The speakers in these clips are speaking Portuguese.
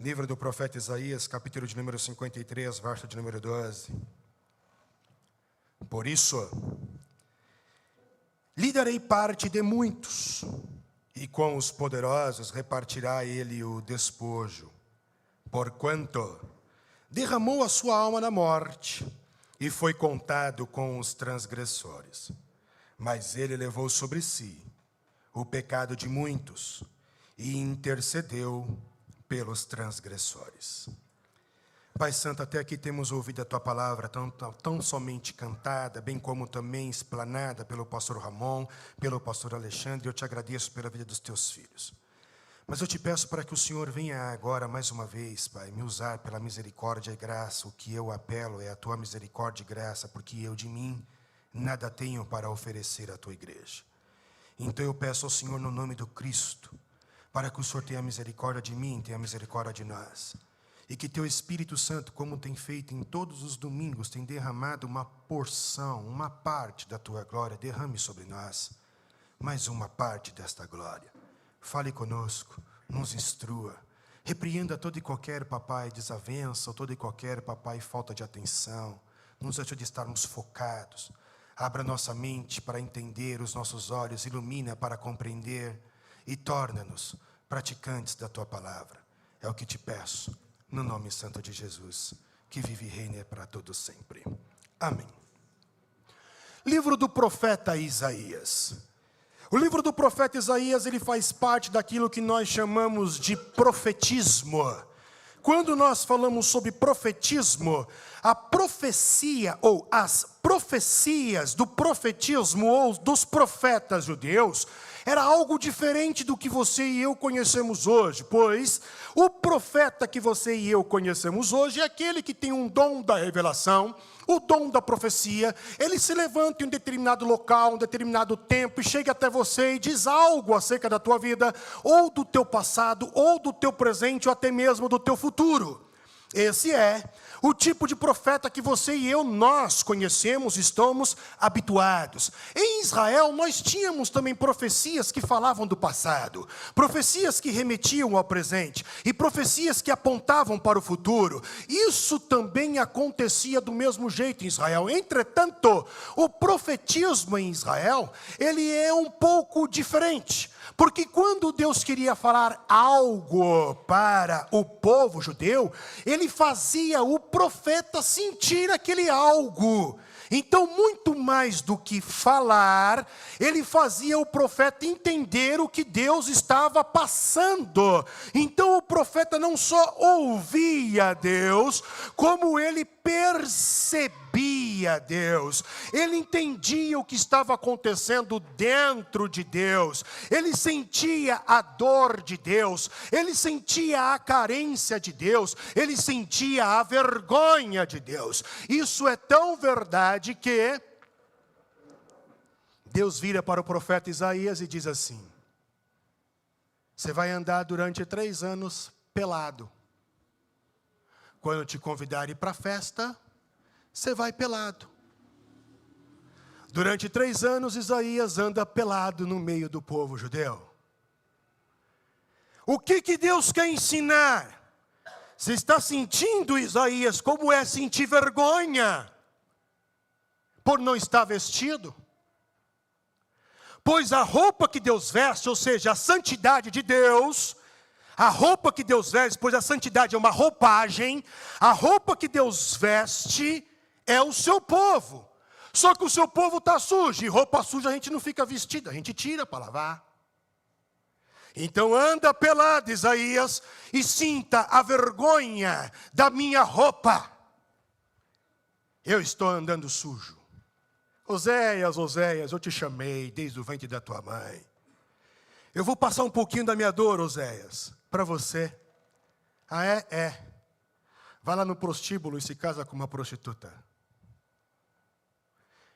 Livro do profeta Isaías, capítulo de número 53, verso de número 12. Por isso, lhe darei parte de muitos, e com os poderosos repartirá ele o despojo, porquanto derramou a sua alma na morte, e foi contado com os transgressores. Mas ele levou sobre si o pecado de muitos, e intercedeu pelos transgressores. Pai Santo, até aqui temos ouvido a Tua palavra tão somente cantada, bem como também explanada pelo pastor Ramon, pelo pastor Alexandre. Eu te agradeço pela vida dos Teus filhos. Mas eu te peço para que o Senhor venha agora, mais uma vez, Pai, me usar pela misericórdia e graça. O que eu apelo é a Tua misericórdia e graça, porque eu de mim nada tenho para oferecer à Tua igreja. Então eu peço ao Senhor, no nome do Cristo, para que o Senhor tenha misericórdia de mim, tenha misericórdia de nós. E que Teu Espírito Santo, como tem feito em todos os domingos, tem derramado uma porção, uma parte da Tua glória, derrame sobre nós mais uma parte desta glória. Fale conosco, nos instrua, repreenda todo e qualquer, papai, desavença, ou todo e qualquer, papai, falta de atenção. Nos ajude a estarmos focados. Abra nossa mente para entender, os nossos olhos, ilumina para compreender e torna-nos praticantes da Tua palavra. É o que te peço, no nome santo de Jesus, que vive e reina para todos sempre. Amém. Livro do profeta Isaías. O livro do profeta Isaías, ele faz parte daquilo que nós chamamos de profetismo. Quando nós falamos sobre profetismo, a profecia ou as profecias do profetismo ou dos profetas judeus era algo diferente do que você e eu conhecemos hoje, pois o profeta que você e eu conhecemos hoje é aquele que tem um dom da revelação, o dom da profecia. Ele se levanta em um determinado local, um determinado tempo, e chega até você e diz algo acerca da tua vida, ou do teu passado, ou do teu presente, ou até mesmo do teu futuro. Esse é o tipo de profeta que você e eu, nós conhecemos, estamos habituados. Em Israel, nós tínhamos também profecias que falavam do passado, profecias que remetiam ao presente, e profecias que apontavam para o futuro. Isso também acontecia do mesmo jeito em Israel. Entretanto, o profetismo em Israel, ele é um pouco diferente. Porque quando Deus queria falar algo para o povo judeu, ele fazia o profeta sentir aquele algo. Então, muito mais do que falar, ele fazia o profeta entender o que Deus estava passando. Então, o profeta não só ouvia Deus, como ele percebia Deus. Ele entendia o que estava acontecendo dentro de Deus. Ele sentia a dor de Deus. Ele sentia a carência de Deus. Ele sentia a vergonha de Deus. Isso é tão verdade que Deus vira para o profeta Isaías e diz assim: você vai andar durante 3 anos pelado. Quando te convidarem para a festa, você vai pelado. Durante 3 anos, Isaías anda pelado no meio do povo judeu. O que Deus quer ensinar? Você está sentindo, Isaías, como é sentir vergonha por não estar vestido? Pois a roupa que Deus veste, ou seja, a santidade de Deus, a roupa que Deus veste, pois a santidade é uma roupagem, a roupa que Deus veste é o seu povo. Só que o seu povo está sujo, e roupa suja a gente não fica vestida, a gente tira para lavar. Então anda pelado, Isaías, e sinta a vergonha da minha roupa. Eu estou andando sujo. Oséias, Oséias, eu te chamei desde o ventre da tua mãe. Eu vou passar um pouquinho da minha dor, Oséias, para você. Ah, é? É. Vai lá no prostíbulo e se casa com uma prostituta.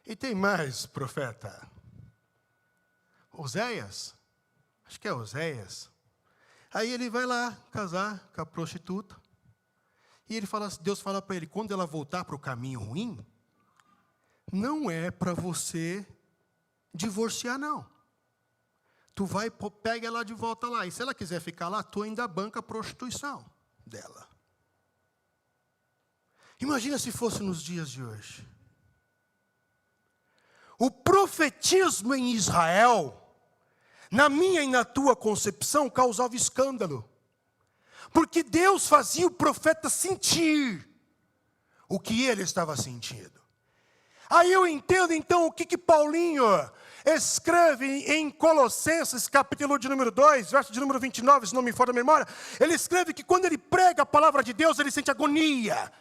E tem mais, profeta. Oséias? Acho que é Oséias. Aí ele vai lá casar com a prostituta. E ele fala, Deus fala para ele, quando ela voltar para o caminho ruim, não é para você divorciar, não. Tu vai, pega ela de volta lá. E se ela quiser ficar lá, tu ainda banca a prostituição. dela. Imagina se fosse nos dias de hoje. O profetismo em Israel, na minha e na tua concepção, causava escândalo. Porque Deus fazia o profeta sentir o que ele estava sentindo. Aí eu entendo então o que Paulinho escreve em Colossenses, capítulo de número 2, verso de número 29, se não me falha a memória. Ele escreve que quando ele prega a palavra de Deus, ele sente agonia.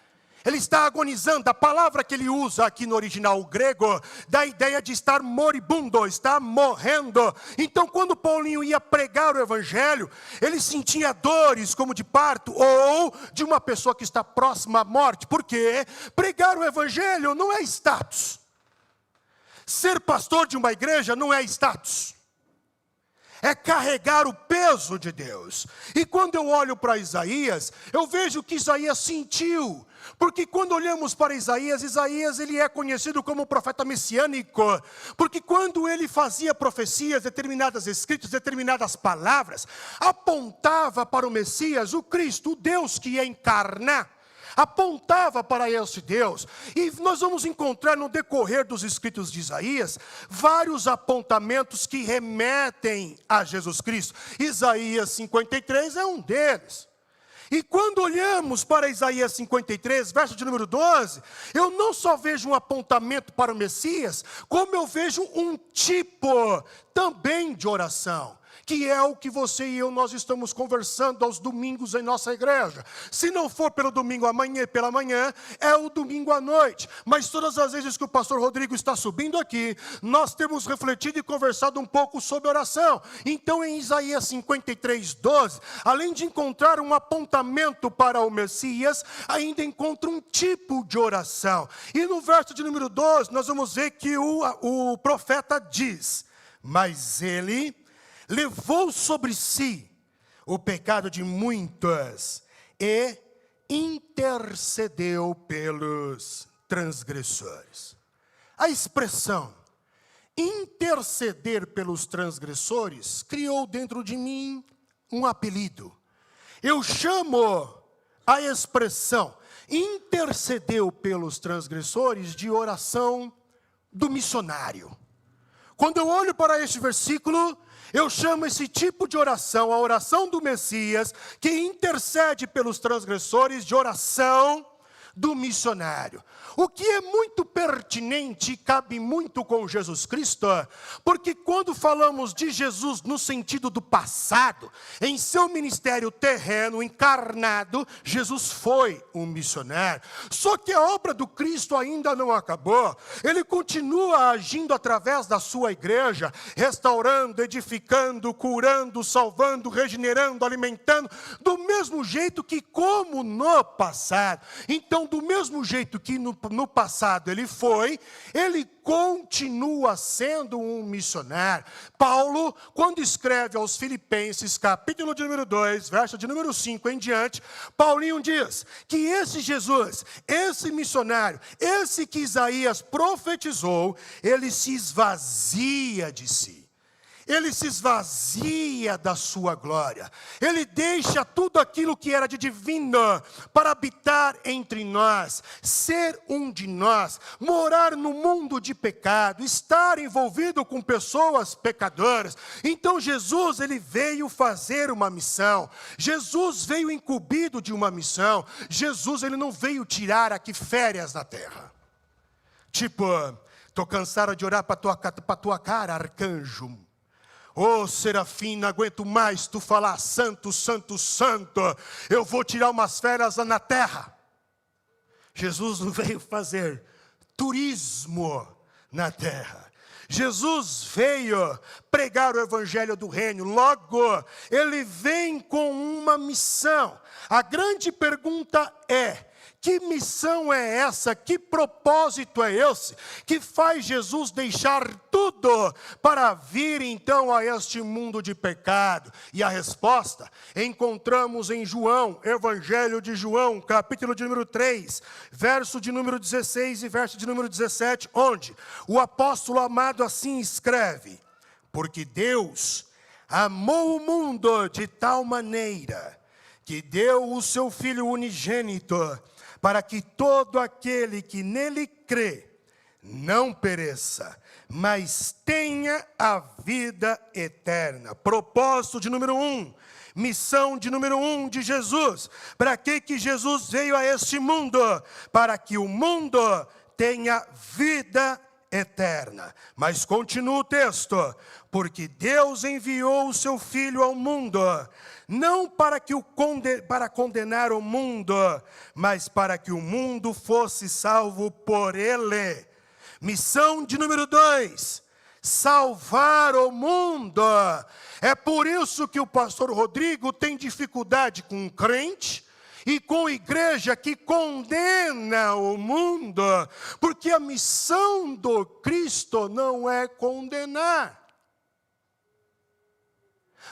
Ele está agonizando. A palavra que ele usa aqui no original grego dá a ideia de estar moribundo, está morrendo. Então, quando Paulinho ia pregar o evangelho, ele sentia dores como de parto ou de uma pessoa que está próxima à morte. Porque pregar o evangelho não é status. Ser pastor de uma igreja não é status. É carregar o peso de Deus. E quando eu olho para Isaías, eu vejo que Isaías sentiu. Porque quando olhamos para Isaías, ele é conhecido como profeta messiânico. Porque quando ele fazia profecias, determinadas escritos, determinadas palavras, apontava para o Messias, o Cristo, o Deus que ia encarnar. Apontava para esse Deus. E nós vamos encontrar no decorrer dos escritos de Isaías vários apontamentos que remetem a Jesus Cristo. Isaías 53 é um deles. E quando olhamos para Isaías 53, verso de número 12, eu não só vejo um apontamento para o Messias, como eu vejo um tipo também de oração, que é o que você e eu nós estamos conversando aos domingos em nossa igreja. Se não for pelo domingo pela manhã, é o domingo à noite. Mas todas as vezes que o pastor Rodrigo está subindo aqui, nós temos refletido e conversado um pouco sobre oração. Então em Isaías 53, 12, além de encontrar um apontamento para o Messias, ainda encontra um tipo de oração. E no verso de número 12, nós vamos ver que o profeta diz: mas ele levou sobre si o pecado de muitos e intercedeu pelos transgressores. A expressão interceder pelos transgressores criou dentro de mim um apelido. Eu chamo a expressão intercedeu pelos transgressores de oração do missionário. Quando eu olho para este versículo, eu chamo esse tipo de oração, a oração do Messias, que intercede pelos transgressores, de oração do missionário. O que é muito pertinente e cabe muito com Jesus Cristo, porque quando falamos de Jesus no sentido do passado, em seu ministério terreno, encarnado, Jesus foi um missionário. Só que a obra do Cristo ainda não acabou. Ele continua agindo através da sua igreja, restaurando, edificando, curando, salvando, regenerando, alimentando, do mesmo jeito que como no passado. Então, do mesmo jeito que no passado ele foi, ele continua sendo um missionário. Paulo, quando escreve aos Filipenses, capítulo de número 2, verso de número 5 em diante, Paulinho diz que esse Jesus, esse missionário, esse que Isaías profetizou, ele se esvazia de si. Ele se esvazia da sua glória. Ele deixa tudo aquilo que era de divino para habitar entre nós, ser um de nós, morar no mundo de pecado, estar envolvido com pessoas pecadoras. Então Jesus, ele veio fazer uma missão. Jesus veio incumbido de uma missão. Jesus, ele não veio tirar aqui férias na terra. Tipo, estou cansado de orar para tua cara, arcanjo. Ô serafim, não aguento mais tu falar santo, santo, santo. Eu vou tirar umas férias lá na terra. Jesus não veio fazer turismo na terra. Jesus veio pregar o evangelho do reino. Logo, ele vem com uma missão. A grande pergunta é: que missão é essa? Que propósito é esse? Que faz Jesus deixar tudo para vir então a este mundo de pecado? E a resposta encontramos em João, Evangelho de João, capítulo de número 3, verso de número 16 e verso de número 17, onde o apóstolo amado assim escreve: porque Deus amou o mundo de tal maneira que deu o seu Filho unigênito, para que todo aquele que nele crê não pereça, mas tenha a vida eterna. Propósito de número 1, missão de número 1 de Jesus. Para que Jesus veio a este mundo? Para que o mundo tenha vida eterna. Mas continua o texto: porque Deus enviou o seu Filho ao mundo, não para condenar o mundo, mas para que o mundo fosse salvo por ele. Missão de número 2, salvar o mundo. É por isso que o pastor Rodrigo tem dificuldade com crente e com igreja que condena o mundo, porque a missão do Cristo não é condenar.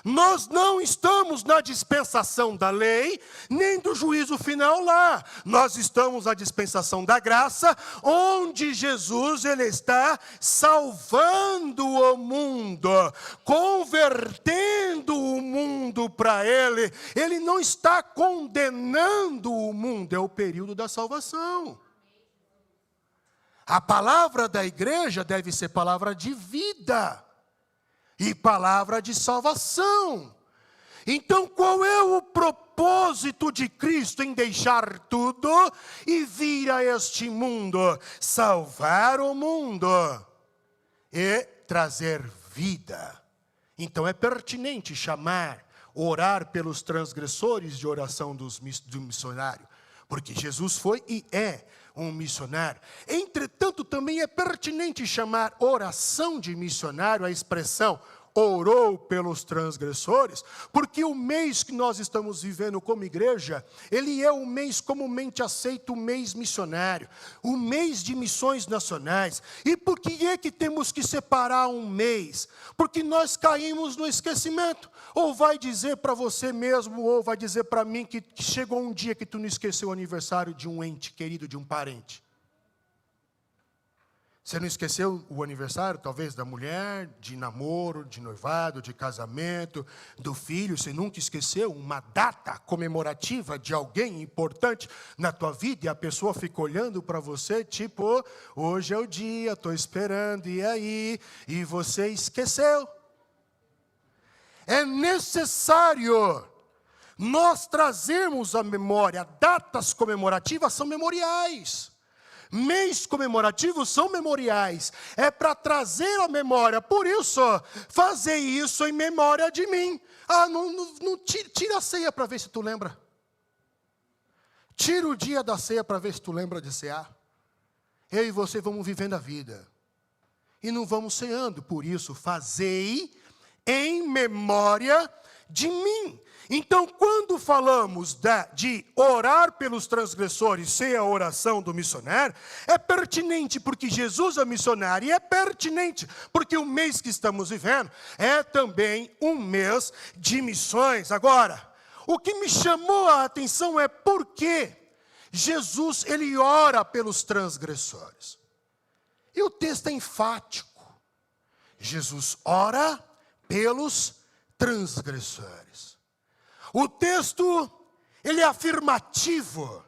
Nós não estamos na dispensação da lei, nem do juízo final lá. Nós estamos na dispensação da graça, onde Jesus ele está salvando o mundo, convertendo o mundo para ele. Ele não está condenando o mundo, é o período da salvação. A palavra da igreja deve ser palavra de vida e palavra de salvação. Então, qual é o propósito de Cristo em deixar tudo e vir a este mundo? Salvar o mundo e trazer vida. Então, é pertinente orar pelos transgressores de oração do missionário, porque Jesus foi e é um missionário. Entretanto, também é pertinente chamar oração de missionário a expressão orou pelos transgressores, porque o mês que nós estamos vivendo como igreja, ele é o mês comumente aceito, o mês missionário, o mês de missões nacionais. E por que é que temos que separar um mês? Porque nós caímos no esquecimento. Ou vai dizer para você mesmo, ou vai dizer para mim que chegou um dia que tu não esqueceu o aniversário de um ente querido, de um parente. Você não esqueceu o aniversário, talvez, da mulher, de namoro, de noivado, de casamento, do filho? Você nunca esqueceu uma data comemorativa de alguém importante na tua vida? E a pessoa fica olhando para você, tipo, hoje é o dia, estou esperando, e aí? E você esqueceu. É necessário nós trazermos à memória. Datas comemorativas são memoriais. Mês comemorativos são memoriais. É para trazer a memória. Por isso, fazer isso em memória de mim. Não tira a ceia para ver se tu lembra. Tira o dia da ceia para ver se tu lembra de cear. Eu e você vamos vivendo a vida. E não vamos ceando. Por isso, fazei em memória de mim. Então, quando falamos de orar pelos transgressores sem a oração do missionário, é pertinente porque Jesus é missionário, e é pertinente porque o mês que estamos vivendo é também um mês de missões. Agora, o que me chamou a atenção é por que Jesus ele ora pelos transgressores. E o texto é enfático. Jesus ora pelos transgressores. O texto, ele é afirmativo,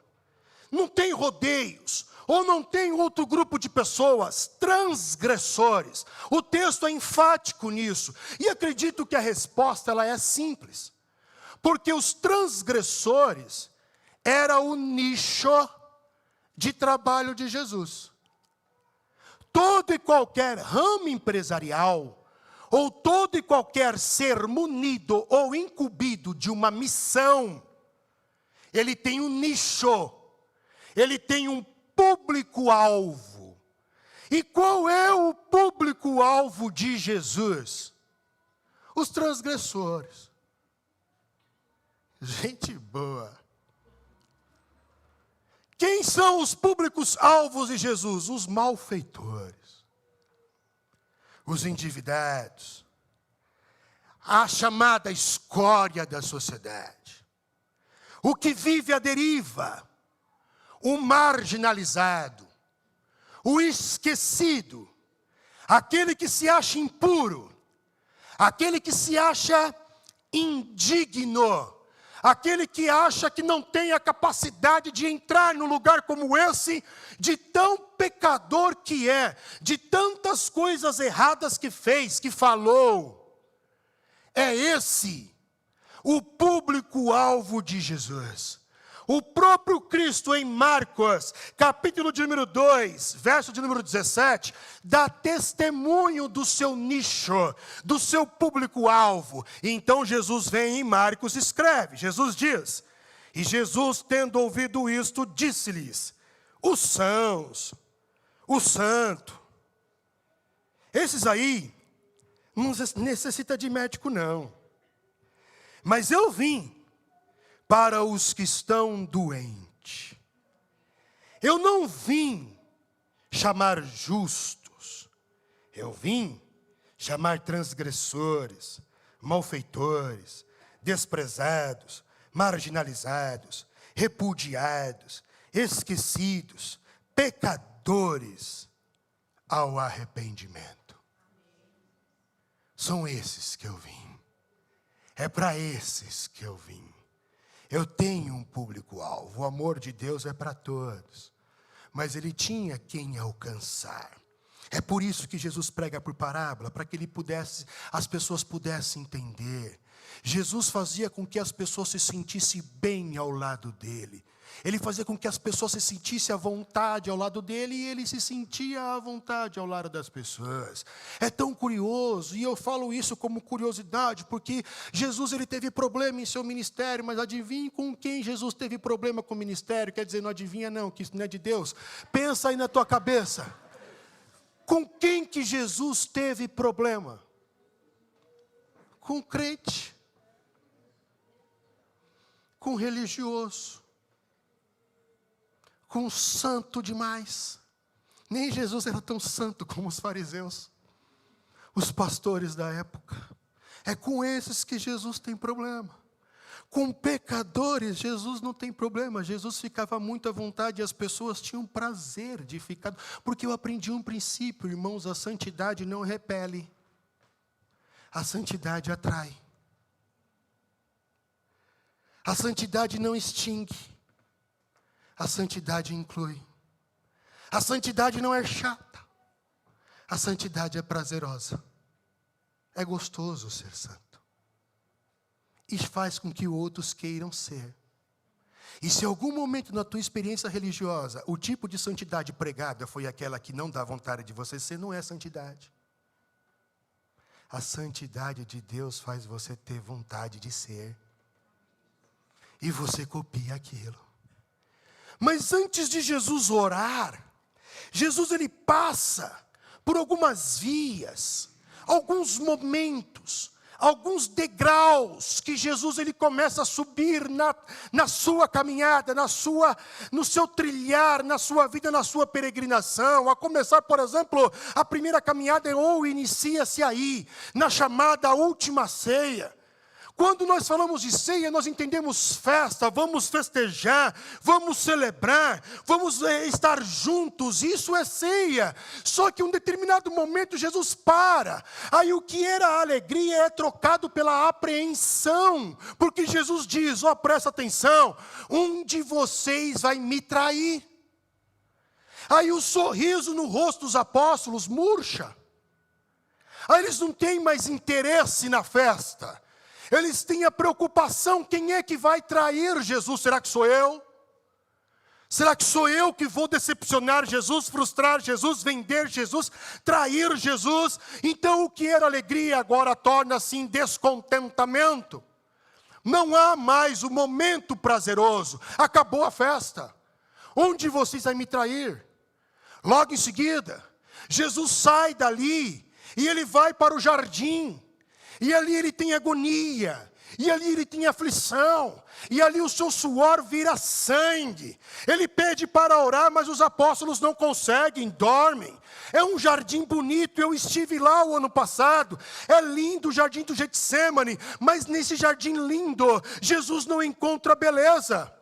não tem rodeios, ou não tem outro grupo de pessoas, transgressores. O texto é enfático nisso, e acredito que a resposta ela é simples, porque os transgressores era o nicho de trabalho de Jesus. Todo e qualquer ramo empresarial, ou todo e qualquer ser munido ou incumbido de uma missão, ele tem um nicho, ele tem um público-alvo. E qual é o público-alvo de Jesus? Os transgressores. Gente boa. Quem são os públicos-alvos de Jesus? Os malfeitores. Os endividados, a chamada escória da sociedade, o que vive à deriva, o marginalizado, o esquecido, aquele que se acha impuro, aquele que se acha indigno, aquele que acha que não tem a capacidade de entrar num lugar como esse, de tão pecador que é, de tantas coisas erradas que fez, que falou. É esse o público-alvo de Jesus. O próprio Cristo, em Marcos, capítulo de número 2, verso de número 17, dá testemunho do seu nicho, do seu público-alvo. Então Jesus vem em Marcos e escreve, Jesus diz: e Jesus, tendo ouvido isto, disse-lhes: os sãos, o santo, esses aí, não necessita de médico não, mas eu vim para os que estão doentes. Eu não vim chamar justos, eu vim chamar transgressores, malfeitores, desprezados, marginalizados, repudiados, esquecidos, pecadores ao arrependimento. São esses que eu vim. É para esses que eu vim. Eu tenho um público-alvo, o amor de Deus é para todos, mas Ele tinha quem alcançar. É por isso que Jesus prega por parábola, para que as pessoas pudessem entender. Jesus fazia com que as pessoas se sentissem bem ao lado dele. Ele fazia com que as pessoas se sentissem à vontade ao lado dele, e ele se sentia à vontade ao lado das pessoas. É tão curioso, e eu falo isso como curiosidade, porque Jesus ele teve problema em seu ministério, mas adivinhe com quem Jesus teve problema com o ministério? Quer dizer, não adivinha não, que isso não é de Deus. Pensa aí na tua cabeça. Com quem que Jesus teve problema? Com crente. Com religioso. Com santo demais. Nem Jesus era tão santo como os fariseus, os pastores da época. É com esses que Jesus tem problema. Com pecadores, Jesus não tem problema. Jesus ficava muito à vontade e as pessoas tinham prazer de ficar. Porque eu aprendi um princípio, irmãos, a santidade não repele. A santidade atrai. A santidade não extingue. A santidade inclui. A santidade não é chata. A santidade é prazerosa. É gostoso ser santo. E faz com que outros queiram ser. E se em algum momento na tua experiência religiosa, o tipo de santidade pregada foi aquela que não dá vontade de você ser, não é santidade. A santidade de Deus faz você ter vontade de ser. E você copia aquilo. Mas antes de Jesus orar, Jesus ele passa por algumas vias, alguns momentos, alguns degraus que Jesus ele começa a subir na sua caminhada, no seu trilhar, na sua vida, na sua peregrinação. A começar, por exemplo, a primeira caminhada ou inicia-se aí, na chamada última ceia. Quando nós falamos de ceia, nós entendemos festa, vamos festejar, vamos celebrar, vamos estar juntos, isso é ceia. Só que em um determinado momento Jesus para, aí o que era alegria é trocado pela apreensão, porque Jesus diz, presta atenção, um de vocês vai me trair. Aí o sorriso no rosto dos apóstolos murcha, aí eles não têm mais interesse na festa. Eles têm a preocupação, quem é que vai trair Jesus? Será que sou eu? Será que sou eu que vou decepcionar Jesus, frustrar Jesus, vender Jesus, trair Jesus? Então o que era alegria agora torna-se em descontentamento. Não há mais o momento prazeroso, acabou a festa. Onde vocês vão me trair? Logo em seguida, Jesus sai dali e ele vai para o jardim. E ali ele tem agonia, e ali ele tem aflição, e ali o seu suor vira sangue. Ele pede para orar, mas os apóstolos não conseguem, dormem. É um jardim bonito, eu estive lá o ano passado. É lindo o jardim do Getsêmani, mas nesse jardim lindo, Jesus não encontra beleza.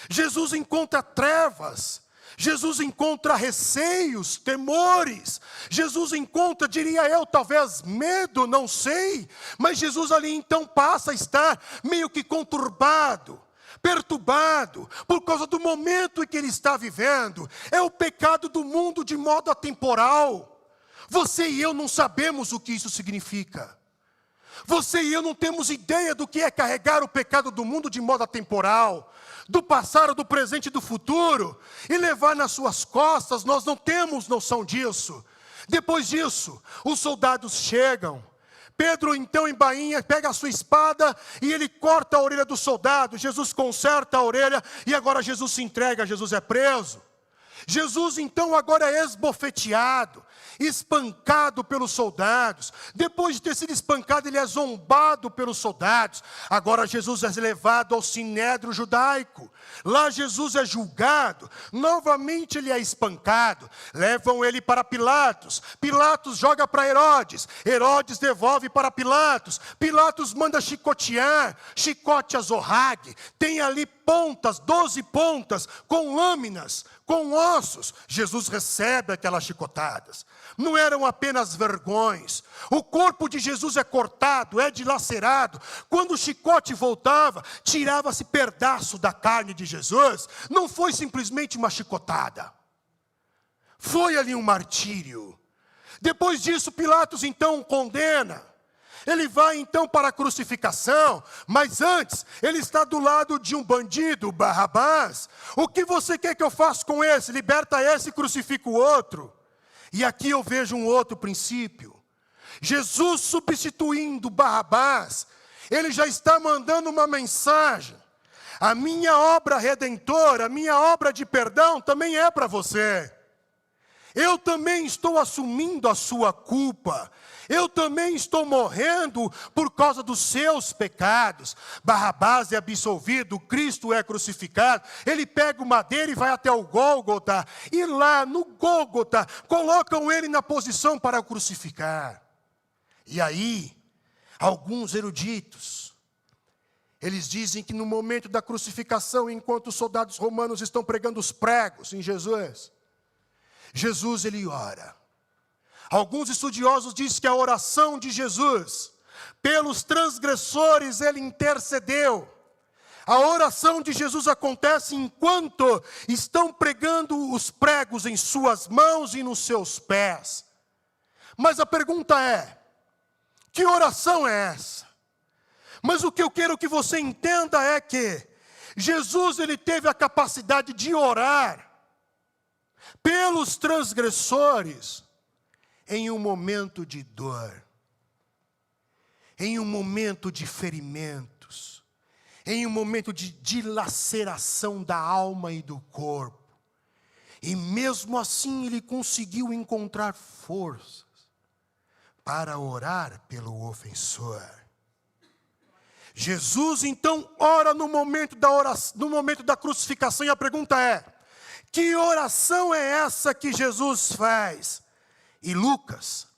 Jesus encontra trevas. Jesus encontra receios, temores. Jesus encontra, diria eu, talvez medo, não sei. Mas Jesus ali então passa a estar meio que conturbado, perturbado, por causa do momento em que ele está vivendo. É o pecado do mundo de modo atemporal. Você e eu não sabemos o que isso significa. Você e eu não temos ideia do que é carregar o pecado do mundo de modo atemporal, do passado, do presente e do futuro, e levar nas suas costas. Nós não temos noção disso. Depois disso, os soldados chegam. Pedro então embainha, pega a sua espada e ele corta a orelha do soldado. Jesus conserta a orelha e agora Jesus se entrega, Jesus é preso. Jesus então agora é esbofeteado, espancado pelos soldados. Depois de ter sido espancado, ele é zombado pelos soldados. Agora Jesus é levado ao sinédrio judaico. Lá Jesus é julgado. Novamente ele é espancado. Levam ele para Pilatos. Pilatos joga para Herodes. Herodes devolve para Pilatos. Pilatos manda chicotear. Chicote azorrague. Tem ali pontas, 12 pontas, com lâminas, com ossos. Jesus recebe aquelas chicotadas. Não eram apenas vergões. O corpo de Jesus é cortado, é dilacerado. Quando o chicote voltava, tirava-se pedaço da carne de Jesus. Não foi simplesmente uma chicotada. Foi ali um martírio. Depois disso, Pilatos então o condena. Ele vai então para a crucificação, mas antes, ele está do lado de um bandido, Barrabás. O que você quer que eu faça com esse? Liberta esse e crucifica o outro. E aqui eu vejo um outro princípio. Jesus substituindo Barrabás, ele já está mandando uma mensagem. A minha obra redentora, a minha obra de perdão também é para você. Eu também estou assumindo a sua culpa. Eu também estou morrendo por causa dos seus pecados. Barrabás é absolvido, Cristo é crucificado. Ele pega o madeiro e vai até o Gólgota. E lá no Gólgota, colocam ele na posição para o crucificar. E aí, alguns eruditos, eles dizem que no momento da crucificação, enquanto os soldados romanos estão pregando os pregos em Jesus, Jesus ele ora. Alguns estudiosos dizem que a oração de Jesus, pelos transgressores ele intercedeu. A oração de Jesus acontece enquanto estão pregando os pregos em suas mãos e nos seus pés. Mas a pergunta é, que oração é essa? Mas o que eu quero que você entenda é que Jesus ele teve a capacidade de orar pelos transgressores em um momento de dor, em um momento de ferimentos, em um momento de dilaceração da alma e do corpo. E mesmo assim ele conseguiu encontrar forças para orar pelo ofensor. Jesus então ora no momento da oração, no momento da crucificação, e a pergunta é: que oração é essa que Jesus faz? E Lucas,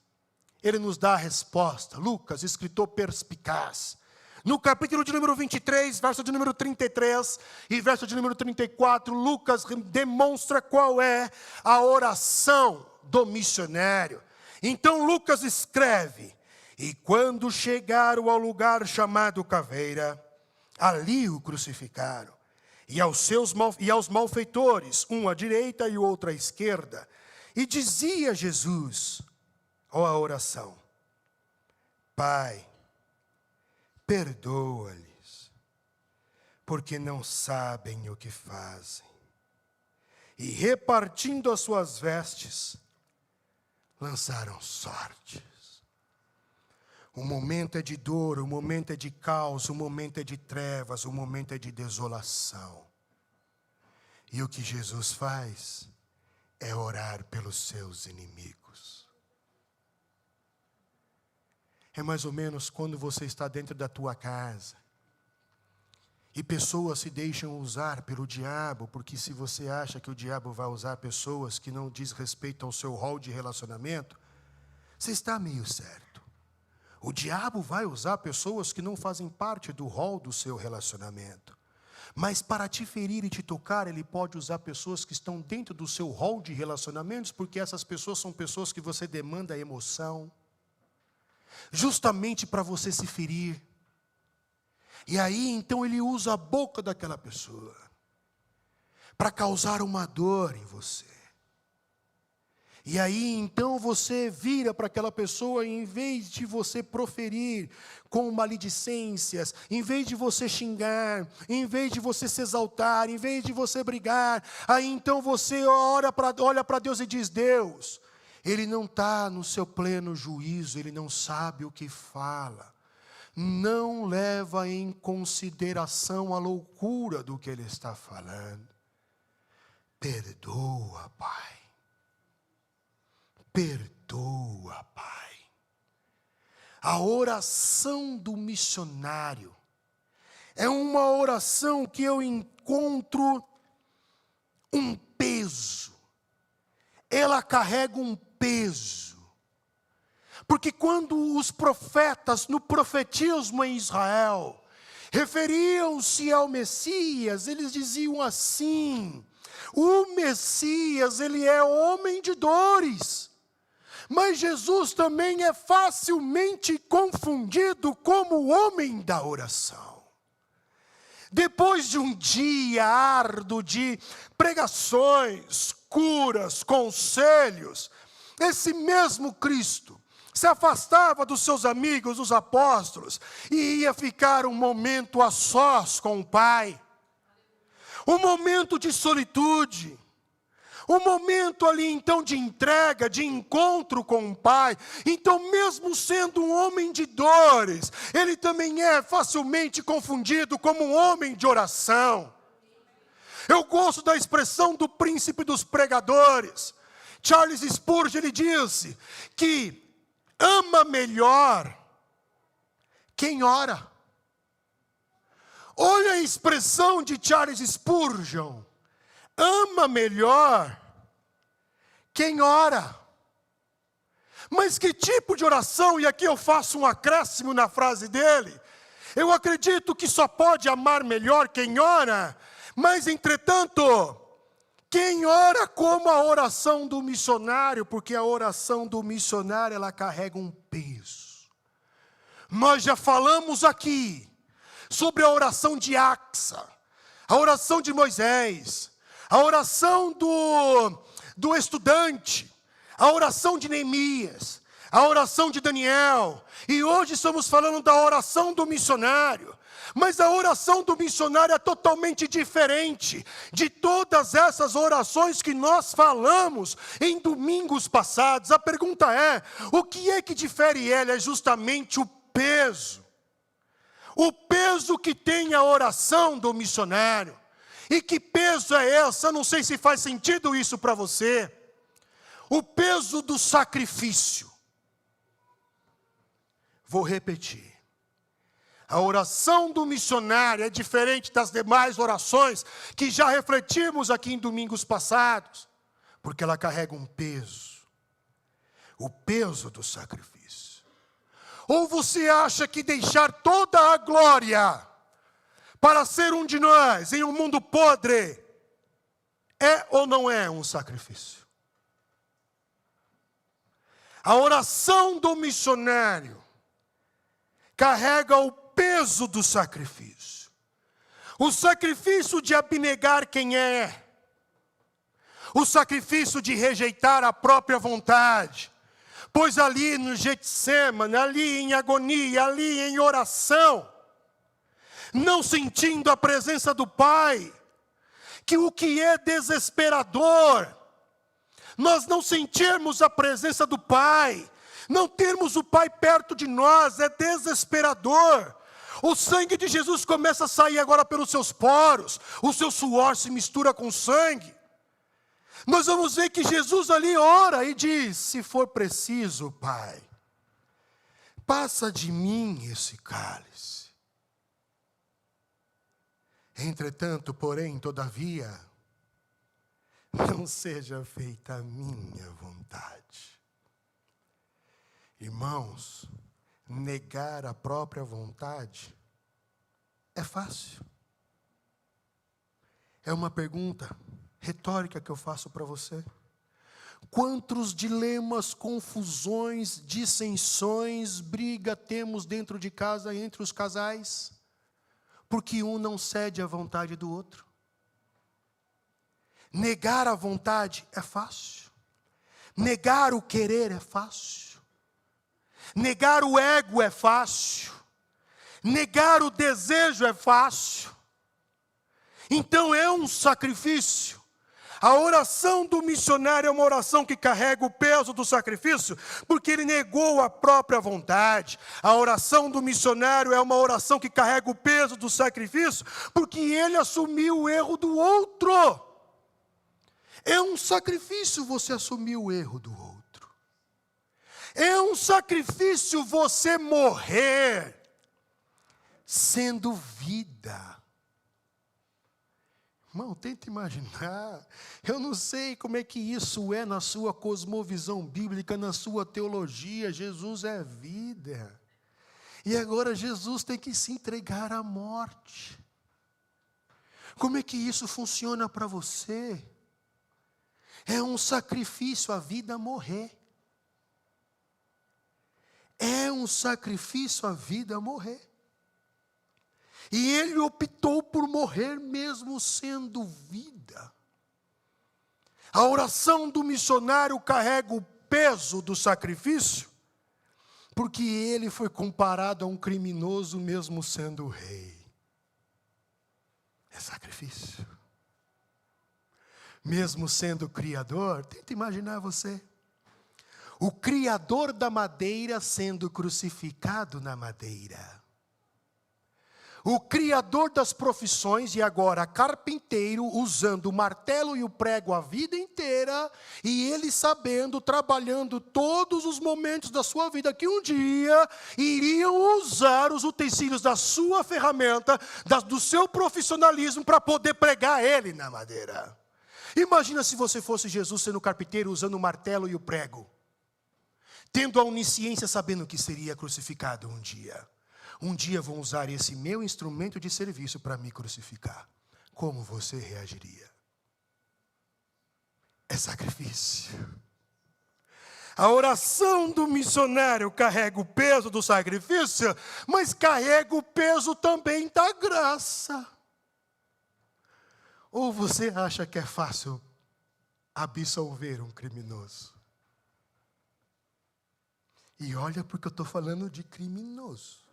ele nos dá a resposta. Lucas, escritor perspicaz, no capítulo de número 23, verso de número 33 e verso de número 34, Lucas demonstra qual é a oração do missionário. Então Lucas escreve: e quando chegaram ao lugar chamado Caveira, ali o crucificaram, e aos malfeitores, um à direita e o outro à esquerda. E dizia Jesus, ó a oração: Pai, perdoa-lhes, porque não sabem o que fazem. E repartindo as suas vestes, lançaram sortes. O momento é de dor, o momento é de caos, o momento é de trevas, o momento é de desolação. E o que Jesus faz é orar pelos seus inimigos. É mais ou menos quando você está dentro da tua casa e pessoas se deixam usar pelo diabo, porque se você acha que o diabo vai usar pessoas que não diz respeito ao seu rol de relacionamento, você está meio certo. O diabo vai usar pessoas que não fazem parte do rol do seu relacionamento. Mas para te ferir e te tocar, Ele pode usar pessoas que estão dentro do seu rol de relacionamentos, porque essas pessoas são pessoas que você demanda emoção, justamente para você se ferir. E aí, então, Ele usa a boca daquela pessoa para causar uma dor em você. E aí, então, você vira para aquela pessoa, e em vez de você proferir com maledicências, em vez de você xingar, em vez de você se exaltar, em vez de você brigar, aí então você olha para Deus e diz: Deus, Ele não está no seu pleno juízo, Ele não sabe o que fala. Não leva em consideração a loucura do que Ele está falando. Perdoa, Pai. Perdoa, Pai. A oração do missionário é uma oração que eu encontro um peso. Ela carrega um peso. Porque quando os profetas, no profetismo em Israel, referiam-se ao Messias, eles diziam assim: o Messias, ele é homem de dores. Mas Jesus também é facilmente confundido como o homem da oração. Depois de um dia árduo de pregações, curas, conselhos, esse mesmo Cristo se afastava dos seus amigos, os apóstolos, e ia ficar um momento a sós com o Pai. Um momento de solitude. Um momento ali então de entrega, de encontro com o Pai. Então, mesmo sendo um homem de dores, ele também é facilmente confundido como um homem de oração. Eu gosto da expressão do príncipe dos pregadores. Charles Spurgeon, ele disse que ama melhor quem ora. Olha a expressão de Charles Spurgeon. Ama melhor quem ora. Mas que tipo de oração? E aqui eu faço um acréscimo na frase dele. Eu acredito que só pode amar melhor quem ora. Mas, entretanto, quem ora como a oração do missionário, porque a oração do missionário, ela carrega um peso. Nós já falamos aqui sobre a oração de Axa, a oração de Moisés, a oração do estudante, a oração de Neemias, a oração de Daniel, e hoje estamos falando da oração do missionário. Mas a oração do missionário é totalmente diferente de todas essas orações que nós falamos em domingos passados. A pergunta é: o que é que difere ela? É justamente o peso. O peso que tem a oração do missionário. E que peso é esse? Eu não sei se faz sentido isso para você. O peso do sacrifício. Vou repetir. A oração do missionário é diferente das demais orações que já refletimos aqui em domingos passados, porque ela carrega um peso. O peso do sacrifício. Ou você acha que deixar toda a glória para ser um de nós em um mundo podre é ou não é um sacrifício? A oração do missionário carrega o peso do sacrifício. O sacrifício de abnegar quem é. O sacrifício de rejeitar a própria vontade. Pois ali no Getsemane, ali em agonia, ali em oração, não sentindo a presença do Pai, que o que é desesperador, nós não sentirmos a presença do Pai, não termos o Pai perto de nós, é desesperador. O sangue de Jesus começa a sair agora pelos seus poros, o seu suor se mistura com sangue. Nós vamos ver que Jesus ali ora e diz: se for preciso, Pai, passa de mim esse cálice. Entretanto, porém, todavia, não seja feita a minha vontade. Irmãos, negar a própria vontade é fácil. É uma pergunta retórica que eu faço para você. Quantos dilemas, confusões, dissensões, briga temos dentro de casa entre os casais? Porque um não cede à vontade do outro. Negar a vontade é fácil. Negar o querer é fácil. Negar o ego é fácil. Negar o desejo é fácil. Então é um sacrifício. A oração do missionário é uma oração que carrega o peso do sacrifício, porque ele negou a própria vontade. A oração do missionário é uma oração que carrega o peso do sacrifício, porque ele assumiu o erro do outro. É um sacrifício você assumir o erro do outro. É um sacrifício você morrer sendo vida. Irmão, tenta imaginar. Eu não sei como é que isso é na sua cosmovisão bíblica, na sua teologia. Jesus é vida. E agora Jesus tem que se entregar à morte. Como é que isso funciona para você? É um sacrifício a vida morrer. É um sacrifício a vida morrer. E ele optou por morrer mesmo sendo vida. A oração do missionário carrega o peso do sacrifício, porque ele foi comparado a um criminoso mesmo sendo rei. É sacrifício. Mesmo sendo criador, tenta imaginar você. O criador da madeira sendo crucificado na madeira. O criador das profissões e agora carpinteiro usando o martelo e o prego a vida inteira e ele sabendo, trabalhando todos os momentos da sua vida que um dia iriam usar os utensílios da sua ferramenta, do seu profissionalismo para poder pregar ele na madeira. Imagina se você fosse Jesus sendo carpinteiro usando o martelo e o prego, tendo a onisciência sabendo que seria crucificado um dia. Um dia vão usar esse meu instrumento de serviço para me crucificar. Como você reagiria? É sacrifício. A oração do missionário carrega o peso do sacrifício, mas carrega o peso também da graça. Ou você acha que é fácil absolver um criminoso? E olha porque eu estou falando de criminoso.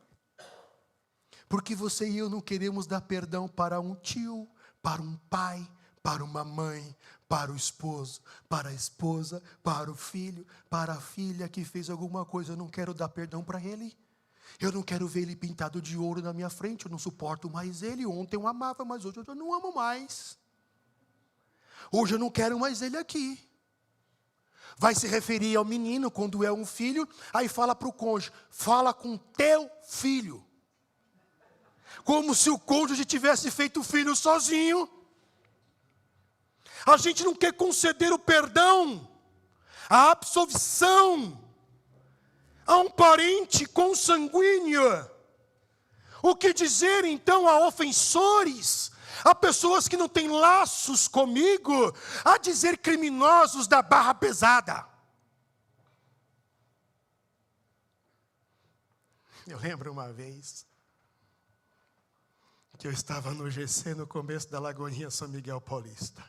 Porque você e eu não queremos dar perdão para um tio, para um pai, para uma mãe, para o esposo, para a esposa, para o filho, para a filha que fez alguma coisa. Eu não quero dar perdão para ele. Eu não quero ver ele pintado de ouro na minha frente. Eu não suporto mais ele. Ontem eu amava, mas hoje eu não amo mais. Hoje eu não quero mais ele aqui. Vai se referir ao menino quando é um filho, aí fala para o cônjuge, fala com teu filho. Como se o cônjuge tivesse feito o filho sozinho. A gente não quer conceder o perdão, a absolvição a um parente consanguíneo. O que dizer então a ofensores, a pessoas que não têm laços comigo, a dizer criminosos da barra pesada? Eu lembro uma vez que eu estava no GC no começo da Lagoinha São Miguel Paulista.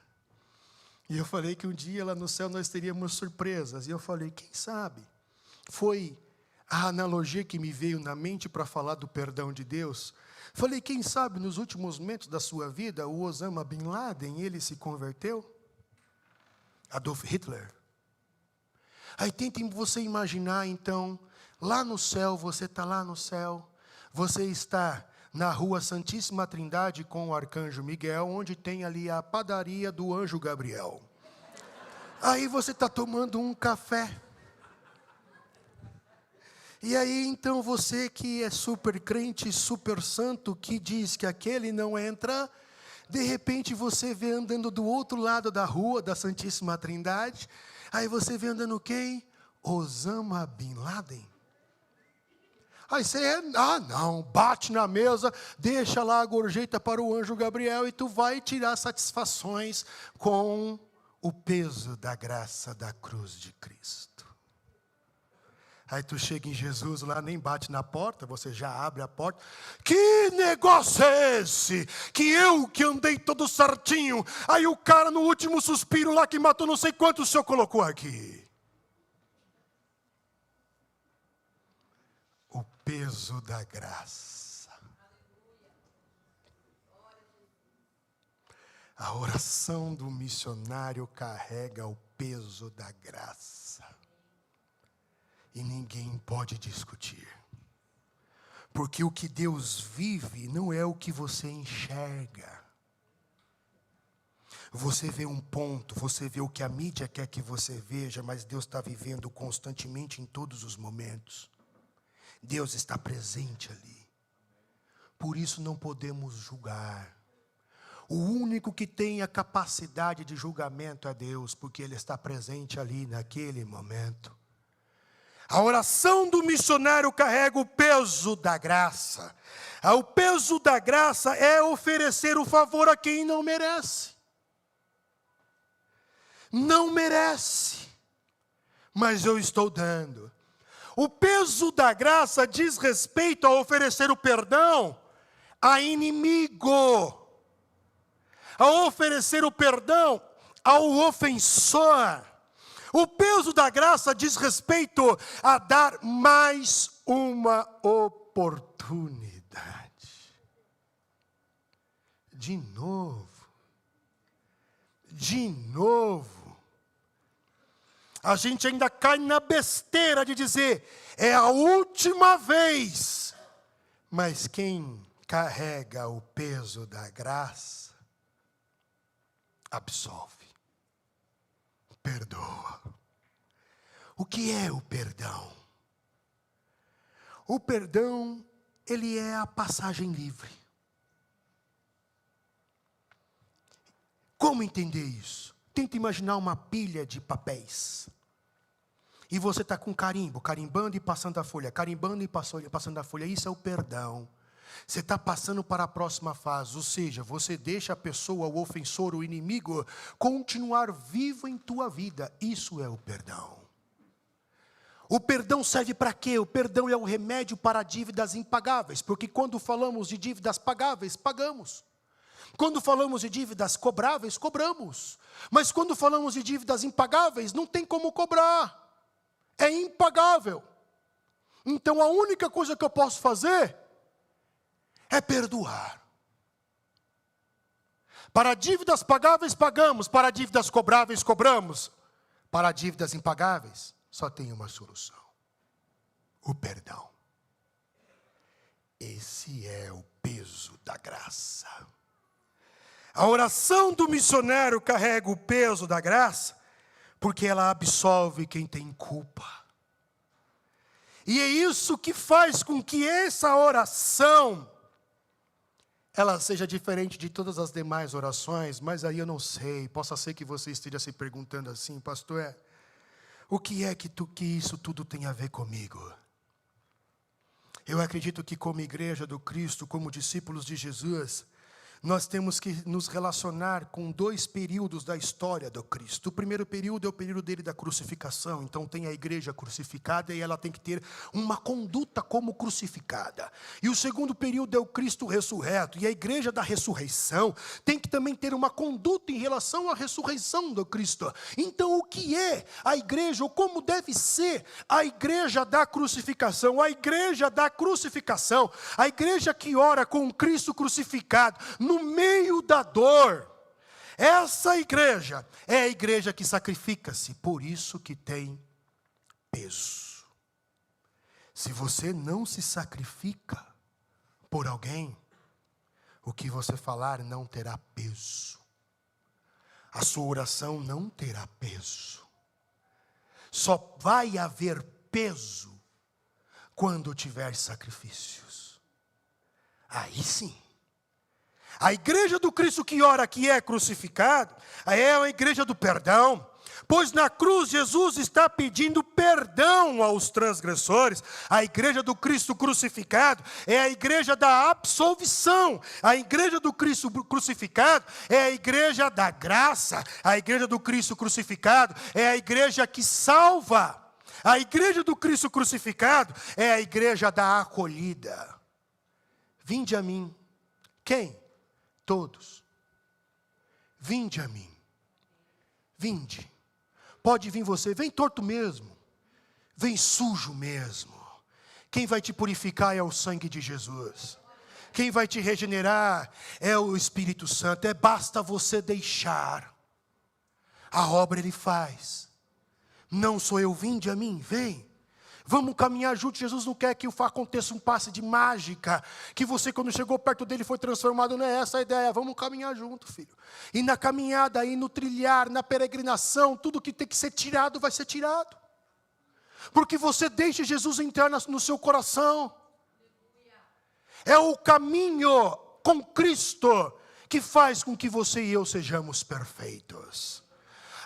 E eu falei que um dia lá no céu nós teríamos surpresas. E eu falei, quem sabe? Foi a analogia que me veio na mente para falar do perdão de Deus. Falei, quem sabe nos últimos momentos da sua vida, o Osama Bin Laden, ele se converteu? Adolf Hitler. Aí tentem você imaginar então, lá no céu, você está lá no céu, você está na rua Santíssima Trindade com o arcanjo Miguel, onde tem ali a padaria do anjo Gabriel. Aí você está tomando um café. E aí então você que é super crente, super santo, que diz que aquele não entra, de repente você vê andando do outro lado da rua da Santíssima Trindade, aí você vê andando quem? Osama Bin Laden. Aí você, não, bate na mesa, deixa lá a gorjeta para o anjo Gabriel e tu vai tirar satisfações com o peso da graça da cruz de Cristo. Aí tu chega em Jesus lá, nem bate na porta, você já abre a porta. Que negócio é esse? Que andei todo certinho, aí o cara no último suspiro lá que matou não sei quanto o senhor colocou aqui. O peso da graça. A oração do missionário carrega o peso da graça. E ninguém pode discutir. Porque o que Deus vive não é o que você enxerga. Você vê um ponto, você vê o que a mídia quer que você veja, mas Deus está vivendo constantemente em todos os momentos. Deus está presente ali. Por isso não podemos julgar. O único que tem a capacidade de julgamento é Deus, porque Ele está presente ali naquele momento. A oração do missionário carrega o peso da graça. O peso da graça é oferecer o favor a quem não merece. Não merece, mas eu estou dando. O peso da graça diz respeito a oferecer o perdão a inimigo. A oferecer o perdão ao ofensor. O peso da graça diz respeito a dar mais uma oportunidade. De novo. A gente ainda cai na besteira de dizer, é a última vez. Mas quem carrega o peso da graça, absolve. Perdoa. O que é o perdão? O perdão, ele é a passagem livre. Como entender isso? Tenta imaginar uma pilha de papéis. E você está com carimbo, carimbando e passando a folha, carimbando e passando a folha. Isso é o perdão. Você está passando para a próxima fase, ou seja, você deixa a pessoa, o ofensor, o inimigo, continuar vivo em tua vida. Isso é o perdão. O perdão serve para quê? O perdão é o remédio para dívidas impagáveis, porque quando falamos de dívidas pagáveis, pagamos. Quando falamos de dívidas cobráveis, cobramos. Mas quando falamos de dívidas impagáveis, não tem como cobrar. É impagável. Então a única coisa que eu posso fazer é perdoar. Para dívidas pagáveis, pagamos. Para dívidas cobráveis, cobramos. Para dívidas impagáveis, só tem uma solução: o perdão. Esse é o peso da graça. A oração do missionário carrega o peso da graça, porque ela absolve quem tem culpa. E é isso que faz com que essa oração ela seja diferente de todas as demais orações, mas aí eu não sei, possa ser que você esteja se perguntando assim, pastor, o que é que isso tudo tem a ver comigo? Eu acredito que como igreja do Cristo, como discípulos de Jesus, nós temos que nos relacionar com dois períodos da história do Cristo. O primeiro período é o período dele da crucificação. Então tem a igreja crucificada e ela tem que ter uma conduta como crucificada. E o segundo período é o Cristo ressurreto. E a igreja da ressurreição tem que também ter uma conduta em relação à ressurreição do Cristo. Então o que é a igreja, ou como deve ser a igreja da crucificação? A igreja da crucificação, a igreja que ora com o Cristo crucificado, no meio da dor. Essa igreja é a igreja que sacrifica-se, por isso que tem peso. Se você não se sacrifica por alguém, o que você falar não terá peso. A sua oração não terá peso. Só vai haver peso quando tiver sacrifícios. Aí sim. A igreja do Cristo que ora, que é crucificado, é a igreja do perdão, Pois na cruz Jesus está pedindo perdão aos transgressores. A igreja do Cristo crucificado é a igreja da absolvição. A igreja do Cristo crucificado é a igreja da graça. A igreja do Cristo crucificado é a igreja que salva. A igreja do Cristo crucificado é a igreja da acolhida. Vinde a mim. Quem? Todos. Vinde a mim. Vinde. Pode vir você, vem torto mesmo, vem sujo mesmo. Quem vai te purificar é o sangue de Jesus. Quem vai te regenerar é o Espírito Santo. Basta você deixar. A obra Ele faz. Não sou eu, vinde a mim, vem. Vamos caminhar juntos. Jesus não quer que aconteça um passe de mágica, que você quando chegou perto dele foi transformado. Não é essa a ideia. Vamos caminhar junto, filho. E na caminhada, aí no trilhar, na peregrinação, tudo que tem que ser tirado vai ser tirado. Porque você deixa Jesus entrar no seu coração. É o caminho com Cristo que faz com que você e eu sejamos perfeitos.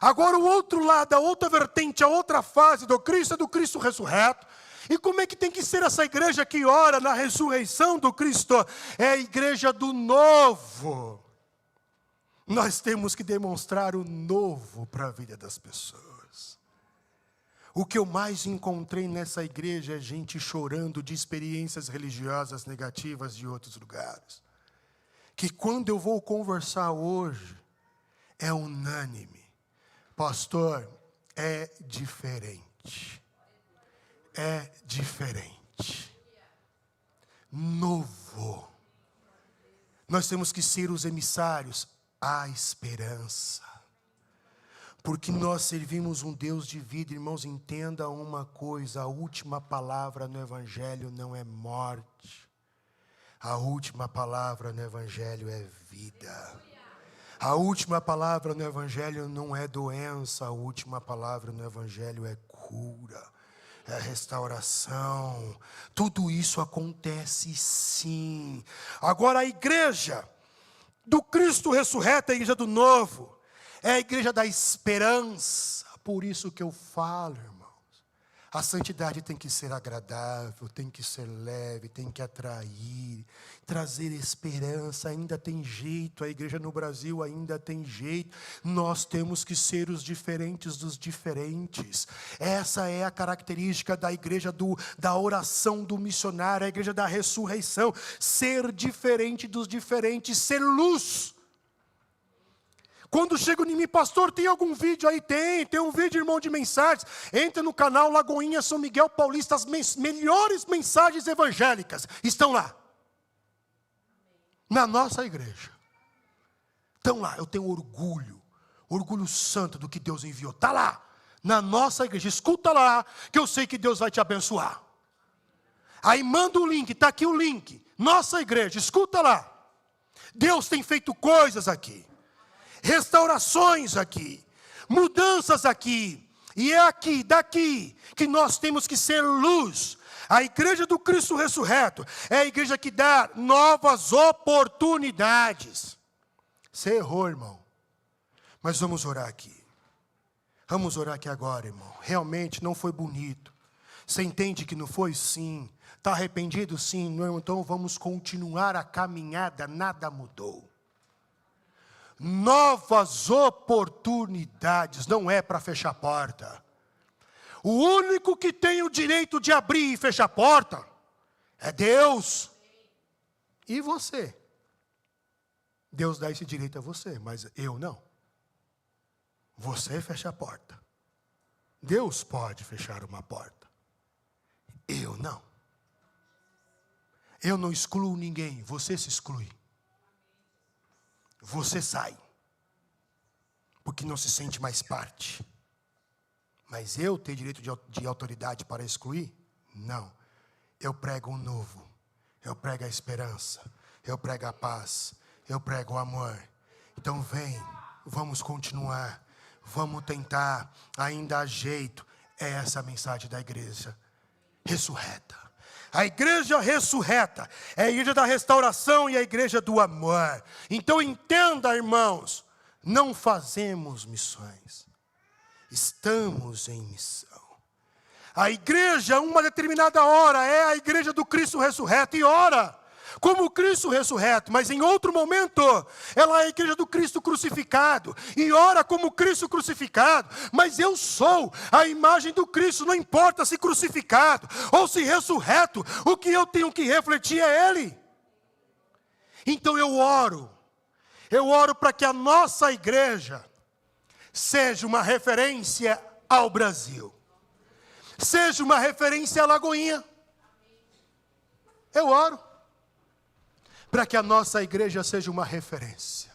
Agora o outro lado, a outra vertente, a outra fase do Cristo é do Cristo ressurreto. E como é que tem que ser essa igreja que ora na ressurreição do Cristo? É a igreja do novo. Nós temos que demonstrar o novo para a vida das pessoas. O que eu mais encontrei nessa igreja é gente chorando de experiências religiosas negativas de outros lugares. Que quando eu vou conversar hoje, é unânime. Pastor, é diferente. É diferente. Novo. Nós temos que ser os emissários à esperança. Porque nós servimos um Deus de vida. Irmãos, entenda uma coisa. A última palavra no Evangelho não é morte. A última palavra no Evangelho é vida. A última palavra no Evangelho não é doença, a última palavra no Evangelho é cura, é restauração. Tudo isso acontece sim. Agora a igreja do Cristo ressurreto, a igreja do novo, é a igreja da esperança. Por isso que eu falo, irmãos, a santidade tem que ser agradável, tem que ser leve, tem que atrair, trazer esperança. Ainda tem jeito, a igreja no Brasil ainda tem jeito. Nós temos que ser os diferentes dos diferentes. Essa é a característica da igreja da oração do missionário, a igreja da ressurreição. Ser diferente dos diferentes, ser luz. Quando chegam em mim, pastor, tem algum vídeo aí? Tem um vídeo, irmão, de mensagens. Entra no canal Lagoinha São Miguel Paulista, as melhores mensagens evangélicas estão lá. Na nossa igreja. Estão lá, eu tenho orgulho santo do que Deus enviou. Está lá, na nossa igreja. Escuta lá, que eu sei que Deus vai te abençoar. Aí manda o link, está aqui o link. Nossa igreja, escuta lá. Deus tem feito coisas aqui. Restaurações aqui, mudanças aqui, e é aqui, daqui, que nós temos que ser luz. A igreja do Cristo ressurreto é a igreja que dá novas oportunidades. Você errou, irmão, mas vamos orar aqui. Vamos orar aqui agora, irmão. Realmente não foi bonito. Você entende que não foi? Sim. Está arrependido? Sim. Não, então vamos continuar a caminhada, nada mudou. Novas oportunidades, não é para fechar a porta. O único que tem o direito de abrir e fechar a porta é Deus. E você? Deus dá esse direito a você, mas eu não. Você fecha a porta. Deus pode fechar uma porta. Eu não. Eu não excluo ninguém, você se exclui. Você sai, porque não se sente mais parte. Mas eu tenho direito de autoridade para excluir? Não. Eu prego o novo, eu prego a esperança, eu prego a paz, eu prego o amor. Então vem, vamos continuar, vamos tentar, ainda há jeito. É essa a mensagem da igreja ressurreta. A igreja ressurreta é a igreja da restauração e a igreja do amor. Então entenda, irmãos, não fazemos missões. Estamos em missão. A igreja, uma determinada hora, é a igreja do Cristo ressurreto e ora como Cristo ressurreto, mas em outro momento, ela é a igreja do Cristo crucificado, e ora como Cristo crucificado, mas eu sou a imagem do Cristo, não importa se crucificado ou se ressurreto, o que eu tenho que refletir é Ele. Então eu oro para que a nossa igreja seja uma referência ao Brasil, seja uma referência à Lagoinha. Eu oro para que a nossa igreja seja uma referência,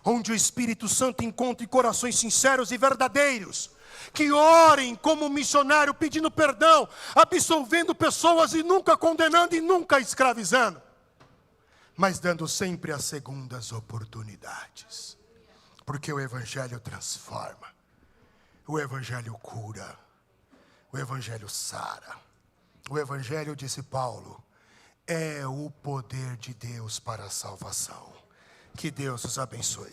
onde o Espírito Santo encontre corações sinceros e verdadeiros, que orem como missionário, pedindo perdão, absolvendo pessoas e nunca condenando e nunca escravizando, mas dando sempre as segundas oportunidades, porque o Evangelho transforma, o Evangelho cura, o Evangelho sara, o Evangelho, disse Paulo, é o poder de Deus para a salvação. Que Deus os abençoe.